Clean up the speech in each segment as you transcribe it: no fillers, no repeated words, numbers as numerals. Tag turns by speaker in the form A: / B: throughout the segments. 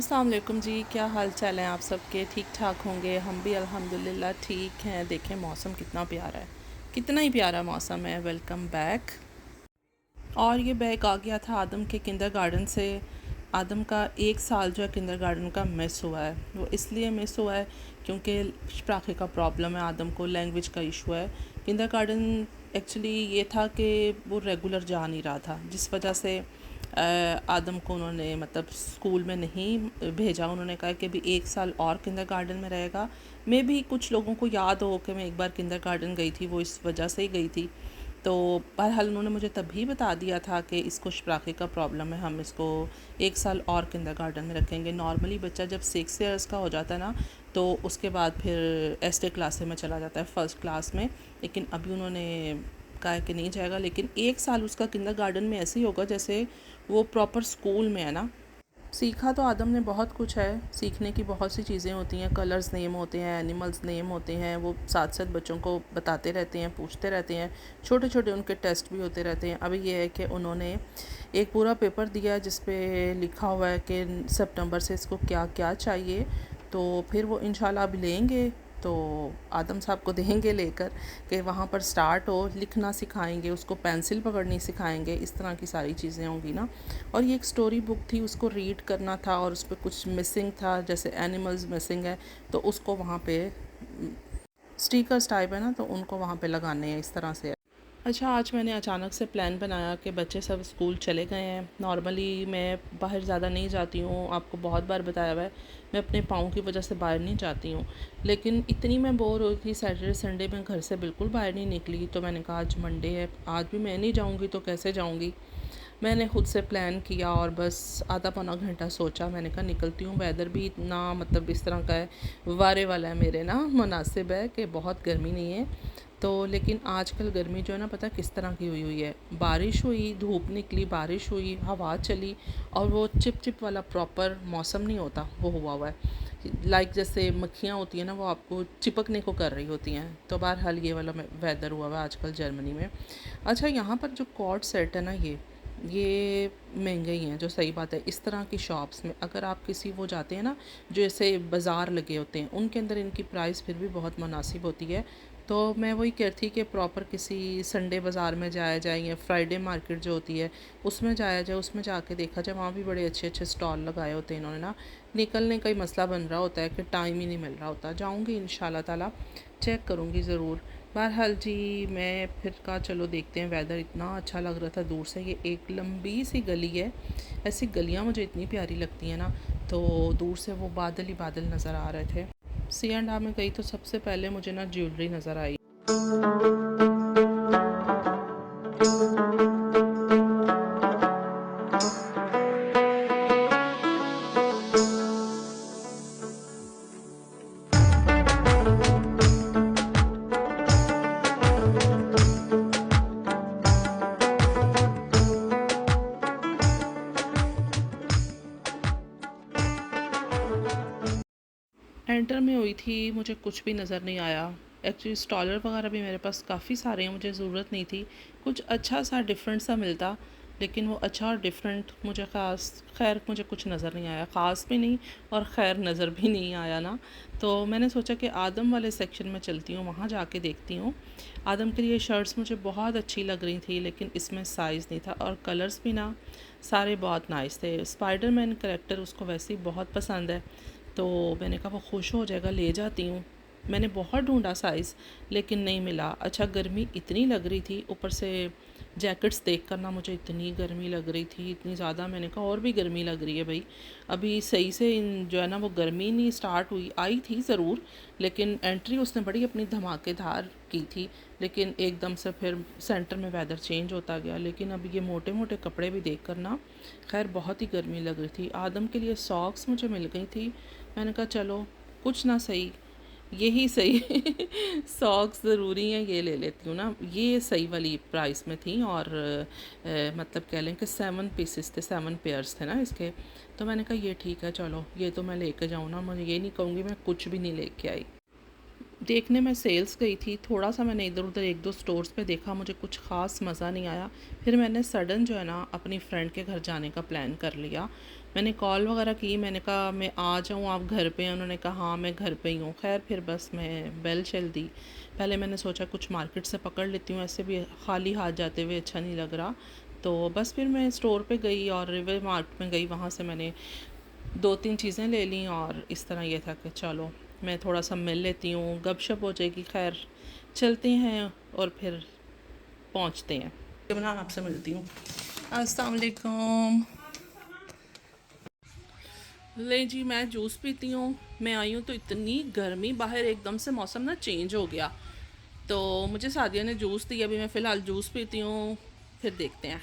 A: अस्सलाम वालेकुम जी, क्या हाल चाल है आप सबके? ठीक ठाक होंगे। हम भी अल्हम्दुलिल्लाह ठीक हैं। देखें मौसम कितना प्यारा है, कितना ही प्यारा मौसम है। Welcome back. और ये बैग आ गया था आदम के किंडरगार्टन से। आदम का 1 साल जो है किंडरगार्टन का मिस हुआ है। वो इसलिए मिस हुआ है क्योंकि प्राखे का प्रॉब्लम है, आदम को लैंग्वेज का इशू है। किंडरगार्टन एक्चुअली ये था कि वो रेगुलर जा नहीं रहा था, जिस वजह से आदम को उन्होंने मतलब स्कूल में नहीं भेजा। उन्होंने कहा कि अभी 1 साल और किंडरगार्टन में रहेगा। मे भी कुछ लोगों को याद हो कि मैं एक बार किंडरगार्टन गई थी, वो इस वजह से ही गई थी। तो बहरहाल उन्होंने मुझे तभी बता दिया था कि इसको शराखे का प्रॉब्लम है, हम इसको 1 साल और किंडरगार्टन में रखेंगे। नॉर्मली बच्चा जब 6 ईयर्स का हो जाता है ना, तो उसके बाद फिर एस्टे क्लास में चला जाता है, फर्स्ट क्लास में। लेकिन अभी उन्होंने कहा है कि नहीं जाएगा। लेकिन 1 साल उसका किंडरगार्टन में ऐसे ही होगा जैसे वो प्रॉपर स्कूल में है ना। सीखा तो आदम ने बहुत कुछ है, सीखने की बहुत सी चीज़ें होती हैं। कलर्स नेम होते हैं, एनिमल्स नेम होते हैं, वो साथ साथ बच्चों को बताते रहते हैं, पूछते रहते हैं। छोटे छोटे उनके टेस्ट भी होते रहते हैं। अभी ये है कि उन्होंने एक पूरा पेपर दिया है जिस पे लिखा हुआ है कि सितंबर से इसको क्या क्या चाहिए। तो फिर वो इंशाल्लाह अब लेंगे, तो आदम साहब को देंगे लेकर कि वहाँ पर स्टार्ट हो। लिखना सिखाएंगे उसको, पेंसिल पकड़नी सिखाएंगे, इस तरह की सारी चीज़ें होंगी ना। और ये एक स्टोरी बुक थी, उसको रीड करना था और उस पर कुछ मिसिंग था, जैसे एनिमल्स मिसिंग है तो उसको वहाँ पे स्टिकर्स टाइप है ना, तो उनको वहाँ पे लगाने हैं, इस तरह से है। अच्छा, आज मैंने अचानक से प्लान बनाया कि बच्चे सब स्कूल चले गए हैं। नॉर्मली मैं बाहर ज़्यादा नहीं जाती हूँ, आपको बहुत बार बताया हुआ है, मैं अपने पाँव की वजह से बाहर नहीं जाती हूँ। लेकिन इतनी मैं बोर हो थी, सैटरडे संडे में घर से बिल्कुल बाहर नहीं निकली, तो मैंने कहा आज मंडे है, आज भी मैं नहीं जाऊँगी तो कैसे जाऊँगी। मैंने खुद से प्लान किया और बस आधा पौना घंटा सोचा। मैंने कहा निकलती हूँ, वेदर भी इतना मतलब इस तरह का है, वारे वाला है, मेरे ना मुनासिब है कि बहुत गर्मी नहीं है। तो लेकिन आजकल गर्मी जो है ना, पता किस तरह की हुई हुई है। बारिश हुई, धूप निकली, बारिश हुई, हवा चली, और वो चिप चिप वाला प्रॉपर मौसम नहीं होता, वो हुआ हुआ है। लाइक जैसे मक्खियाँ होती हैं ना, वो आपको चिपकने को कर रही होती हैं। तो बहरहाल ये वाला वेदर हुआ हुआ है आजकल जर्मनी में। अच्छा, यहाँ पर जो कॉर्ड सेट है ना, ये महंगे ही हैं, जो सही बात है। इस तरह की शॉप्स में अगर आप किसी वो जाते हैं ना, जो ऐसे बाज़ार लगे होते हैं, उनके अंदर इनकी प्राइस फिर भी बहुत मुनासिब होती है। तो मैं वही कहती थी कि प्रॉपर किसी संडे बाज़ार में जाया जाए, या फ्राइडे मार्केट जो होती है उसमें जाया जाए, उसमें जाके देखा जाए। वहाँ भी बड़े अच्छे अच्छे स्टॉल लगाए होते हैं इन्होंने ना। निकलने का ही मसला बन रहा होता है कि टाइम ही नहीं मिल रहा होता। जाऊँगी इंशाल्लाह ताला, चेक करूँगी ज़रूर। बहरहाल जी, मैं फिर कहा चलो देखते हैं। वेदर इतना अच्छा लग रहा था दूर से। ये एक लंबी सी गली है, ऐसी गलियाँ मुझे इतनी प्यारी लगती हैं ना। तो दूर से वो बादल ही बादल नज़र आ रहे थे। सी एंड आ में गई तो सबसे पहले मुझे ना ज्वेलरी नज़र आई। एंटर में हुई थी, मुझे कुछ भी नज़र नहीं आया। एक्चुअली स्टॉलर वगैरह भी मेरे पास काफ़ी सारे हैं, मुझे ज़रूरत नहीं थी। कुछ अच्छा सा डिफरेंट सा मिलता, लेकिन वो अच्छा और डिफरेंट मुझे ख़ास खैर मुझे कुछ नज़र नहीं आया, ख़ास भी नहीं और खैर नज़र भी नहीं आया ना। तो मैंने सोचा कि आदम वाले सेक्शन में चलती हूँ, वहाँ जाके देखती हूँ। आदम के लिए शर्ट्स मुझे बहुत अच्छी लग रही थी, लेकिन इसमें साइज़ नहीं था, और कलर्स भी ना सारे बहुत नाइस थे। स्पाइडरमैन करैक्टर उसको वैसे ही बहुत पसंद है, तो मैंने कहा वो खुश हो जाएगा, ले जाती हूँ। मैंने बहुत ढूंढा साइज़, लेकिन नहीं मिला। अच्छा, गर्मी इतनी लग रही थी, ऊपर से जैकेट्स देख कर ना मुझे इतनी गर्मी लग रही थी, इतनी ज़्यादा। मैंने कहा और भी गर्मी लग रही है भाई, अभी सही से जो है ना वो गर्मी नहीं स्टार्ट हुई, आई थी ज़रूर, लेकिन एंट्री उसने बड़ी अपनी धमाकेदार की थी। लेकिन एकदम से फिर सेंटर में वेदर चेंज होता गया। लेकिन अब ये मोटे मोटे कपड़े भी देख कर ना, खैर बहुत ही गर्मी लग रही थी। आदम के लिए सॉक्स मुझे मिल गई थी। मैंने कहा चलो कुछ ना सही, यही सही सॉक्स ज़रूरी हैं, ये ले लेती हूँ ना। ये सही वाली प्राइस में थी, और मतलब कह लें कि 7 पीसेस थे, 7 पेयर्स थे ना इसके। तो मैंने कहा ये ठीक है, चलो ये तो मैं लेके जाऊँ ना। मुझे ये नहीं कहूँगी मैं कुछ भी नहीं लेके आई। देखने में सेल्स गई थी, थोड़ा सा मैंने इधर उधर एक दो स्टोर्स पे देखा, मुझे कुछ ख़ास मज़ा नहीं आया। फिर मैंने सडन जो है ना अपनी फ्रेंड के घर जाने का प्लान कर लिया। मैंने कॉल वगैरह की, मैंने कहा मैं आ जाऊँ, आप घर पे हैं? उन्होंने कहा हाँ मैं घर पे ही हूँ। खैर फिर बस मैं बेल चल दी। पहले मैंने सोचा कुछ मार्केट से पकड़ लेती हूँ, ऐसे भी खाली हाथ जाते हुए अच्छा नहीं लग रहा। तो बस फिर मैं स्टोर पे गई और रिवर मार्ट में गई, वहाँ से मैंने 2-3 चीज़ें ले ली और इस तरह ये था कि चलो मैं थोड़ा सा मिल लेती हूँ, गपशप हो जाएगी। खैर चलते हैं और फिर पहुँचते हैं। बना आपसे मिलती हूँ। अस्सलाम वालेकुम। ले जी, मैं जूस पीती हूँ। मैं आई हूँ तो इतनी गर्मी बाहर, एकदम से मौसम ना चेंज हो गया, तो मुझे सादिया ने जूस दिया। अभी मैं फ़िलहाल जूस पीती हूँ, फिर देखते हैं।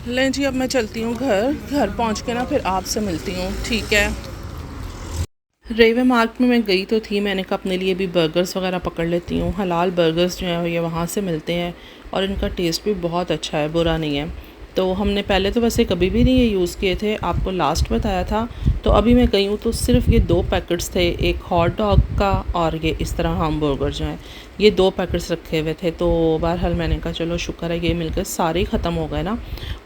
A: ले जी, अब मैं चलती हूँ घर। घर पहुँच के ना फिर आपसे मिलती हूँ, ठीक है? रेवे मार्ट में मैं गई तो थी, मैंने कहा अपने लिए भी बर्गर्स वगैरह पकड़ लेती हूँ। हलाल बर्गर्स जो हैं ये वहाँ से मिलते हैं और इनका टेस्ट भी बहुत अच्छा है, बुरा नहीं है। तो हमने पहले तो वैसे कभी भी नहीं ये यूज़ किए थे, आपको लास्ट बताया था। तो अभी मैं गई हूँ तो सिर्फ ये 2 पैकेट्स थे, एक हॉट डॉग का और ये इस तरह हमबर्गर जो हैं, ये 2 पैकेट्स रखे हुए थे। तो बहरहाल मैंने कहा चलो शुक्र है ये मिलकर सारे ही ख़त्म हो गए ना।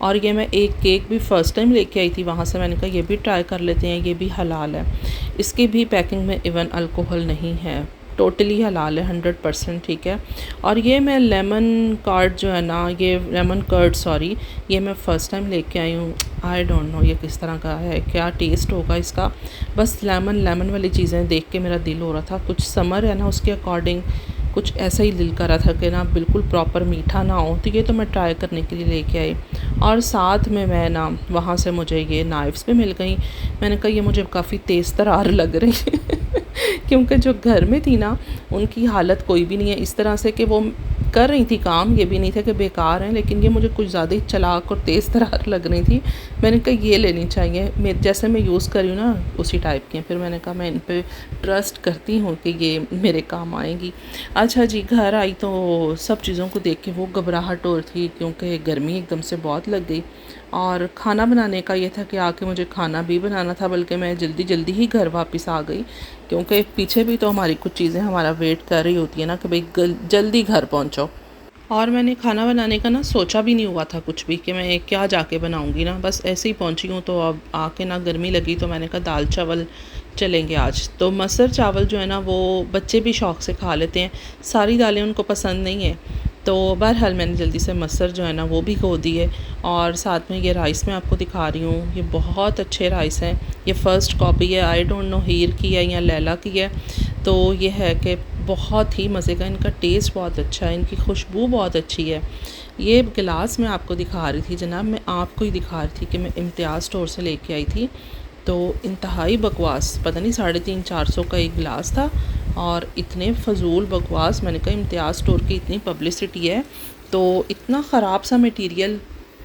A: और ये मैं एक केक भी फ़र्स्ट टाइम लेके आई थी वहाँ से, मैंने कहा ये भी ट्राई कर लेते हैं, ये भी हलाल है। इसकी भी पैकिंग में इवन अल्कोहल नहीं है, टोटली हलाल है, 100% ठीक है। और ये मैं लेमन कार्ड जो है ना, ये लेमन कर्ड सॉरी, ये मैं फ़र्स्ट टाइम लेके आई हूँ। आई डोंट नो ये किस तरह का है, क्या टेस्ट होगा इसका। बस लेमन लेमन वाली चीज़ें देख के मेरा दिल हो रहा था, कुछ समर है ना उसके अकॉर्डिंग कुछ ऐसा ही दिल कर रहा था कि ना बिल्कुल प्रॉपर मीठा ना हो, तो ये तो मैं ट्राई करने के लिए लेके आई। और साथ में मैं ना वहाँ से मुझे ये नाइफ़्स भी मिल गई। मैंने कहा ये मुझे काफ़ी तेज़ तरार लग रही है क्योंकि जो घर में थी ना उनकी हालत कोई भी नहीं है, इस तरह से कि वो कर रही थी काम, ये भी नहीं था कि बेकार हैं, लेकिन ये मुझे कुछ ज़्यादा ही चालाक और तेज़ तरार लग रही थी। मैंने कहा ये लेनी चाहिए, मैं जैसे मैं यूज़ कर रही हूँ ना उसी टाइप की हैं। फिर मैंने कहा मैं इन पे ट्रस्ट करती हूँ कि ये मेरे काम आएंगी। अच्छा जी, घर आई तो सब चीज़ों को देख के वो घबराहट हो रही थी क्योंकि गर्मी एकदम से बहुत लग गई। और खाना बनाने का ये था कि आके मुझे खाना भी बनाना था, बल्कि मैं जल्दी जल्दी ही घर वापस आ गई क्योंकि पीछे भी तो हमारी कुछ चीज़ें हमारा वेट कर रही होती है ना कि भाई जल्दी घर पहुँचो। और मैंने खाना बनाने का ना सोचा भी नहीं हुआ था कुछ भी कि मैं क्या जाके बनाऊंगी ना, बस ऐसे ही पहुंची हूँ। तो अब आके ना गर्मी लगी तो मैंने कहा दाल चावल चलेंगे आज। तो मसर चावल जो है ना वो बच्चे भी शौक़ से खा लेते हैं, सारी दालें उनको पसंद नहीं है। तो बहरहाल मैंने जल्दी से मसर जो है ना वो भी धो दिए। और साथ में ये राइस मैं आपको दिखा रही हूँ, ये बहुत अच्छे राइस हैं। ये फ़र्स्ट कॉपी है, आई डोंट नो हीर की है या लैला की है। तो ये है कि बहुत ही मज़े का, इनका टेस्ट बहुत अच्छा है, इनकी खुशबू बहुत अच्छी है। ये गिलास मैं आपको दिखा रही थी जनाब, मैं आपको ही दिखा रही थी कि मैं इम्तियाज़ स्टोर से लेके आई थी। तो इंतहाई बकवास, पता नहीं 350-400 का एक गिलास था और इतने फ़जूल बकवास। मैंने कहा इम्तियाज़ स्टोर की इतनी पब्लिसिटी है तो इतना ख़राब सा मटेरियल,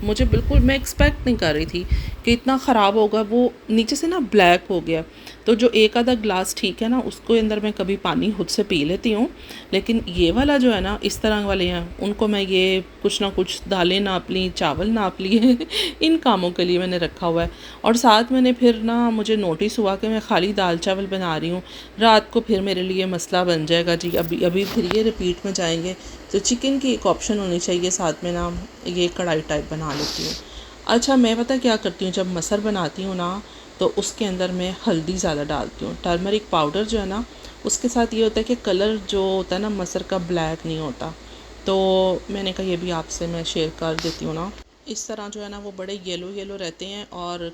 A: मुझे बिल्कुल मैं एक्सपेक्ट नहीं कर रही थी कि इतना ख़राब होगा। वो नीचे से ना ब्लैक हो गया। तो जो एक आधा ग्लास ठीक है ना उसको अंदर मैं कभी पानी खुद से पी लेती हूँ, लेकिन ये वाला जो है ना इस तरह वाले हैं उनको मैं ये कुछ ना कुछ दालें नाप ली, चावल नाप लिए इन कामों के लिए मैंने रखा हुआ है। और साथ मैंने फिर ना मुझे नोटिस हुआ कि मैं खाली दाल चावल बना रही हूँ, रात को फिर मेरे लिए मसला बन जाएगा जी। अभी अभी फिर ये रिपीट में जाएंगे, तो चिकन की एक ऑप्शन होनी चाहिए साथ में ना, ये कढ़ाई टाइप बना लेती हूँ। अच्छा मैं पता क्या करती हूँ, जब मसर बनाती हूँ ना तो उसके अंदर मैं हल्दी ज़्यादा डालती हूँ, टर्मरिक पाउडर जो है ना, उसके साथ ये होता है कि कलर जो होता है ना मसर का ब्लैक नहीं होता। तो मैंने कहा ये भी आपसे मैं शेयर कर देती हूँ ना। इस तरह जो है ना वो बड़े येलो येलो रहते हैं और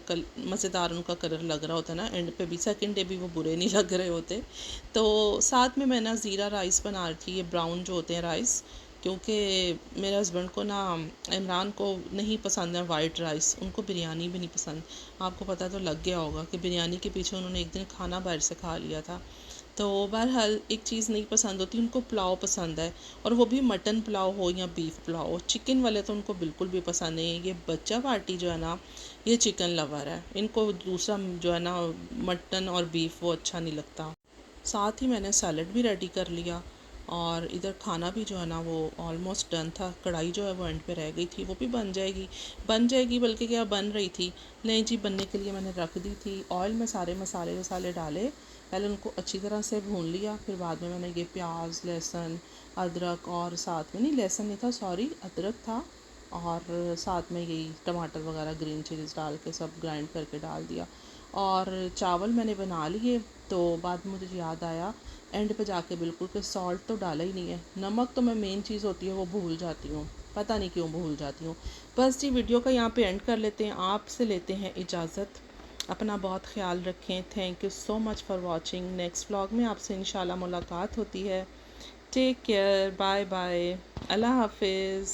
A: मज़ेदार उनका कलर लग रहा होता है ना, एंड पे भी सेकंड डे भी वो बुरे नहीं लग रहे होते। तो साथ में मैं ना ज़ीरा राइस बना रही थी, ये ब्राउन जो होते हैं राइस, क्योंकि मेरे हस्बैंड को ना, इमरान को नहीं पसंद है वाइट राइस, उनको बिरयानी भी नहीं पसंद। आपको पता तो लग गया होगा कि बिरयानी के पीछे उन्होंने एक दिन खाना बाहर से खा लिया था। तो बहरहाल एक चीज़ नहीं पसंद होती उनको, पुलाव पसंद है, और वो भी मटन पुलाव हो या बीफ पुलाव हो। चिकन वाले तो उनको बिल्कुल भी पसंद नहीं है। ये बच्चा पार्टी जो है ना ये चिकन लवर है, इनको दूसरा जो है ना मटन और बीफ वो अच्छा नहीं लगता। साथ ही मैंने सैलड भी रेडी कर लिया और इधर खाना भी जो है ना वो ऑलमोस्ट डन था। कढ़ाई जो है वो एंड पे रह गई थी, वो भी बन जाएगी बल्कि क्या बन रही थी, नहीं जी बनने के लिए मैंने रख दी थी। ऑयल में सारे मसाले वसाले डाले, पहले उनको अच्छी तरह से भून लिया, फिर बाद में मैंने ये प्याज लहसुन अदरक, और साथ में नहीं लहसुन नहीं था सॉरी अदरक था, और साथ में यही टमाटर वगैरह ग्रीन चिलीज़ डाल के सब ग्राइंड करके डाल दिया। और चावल मैंने बना लिए, तो बाद में मुझे याद आया एंड पे जाके बिल्कुल कि सॉल्ट तो डाला ही नहीं है। नमक तो मैं मेन चीज़ होती है वो भूल जाती हूँ, पता नहीं क्यों भूल जाती हूँ। बस जी वीडियो का यहाँ पे एंड कर लेते हैं, आपसे लेते हैं इजाज़त। अपना बहुत ख्याल रखें। Thank you so much for watching. Next vlog में आपसे इंशाल्लाह मुलाकात होती है। टेक केयर, बाय बाय, अल्लाह हाफिज़।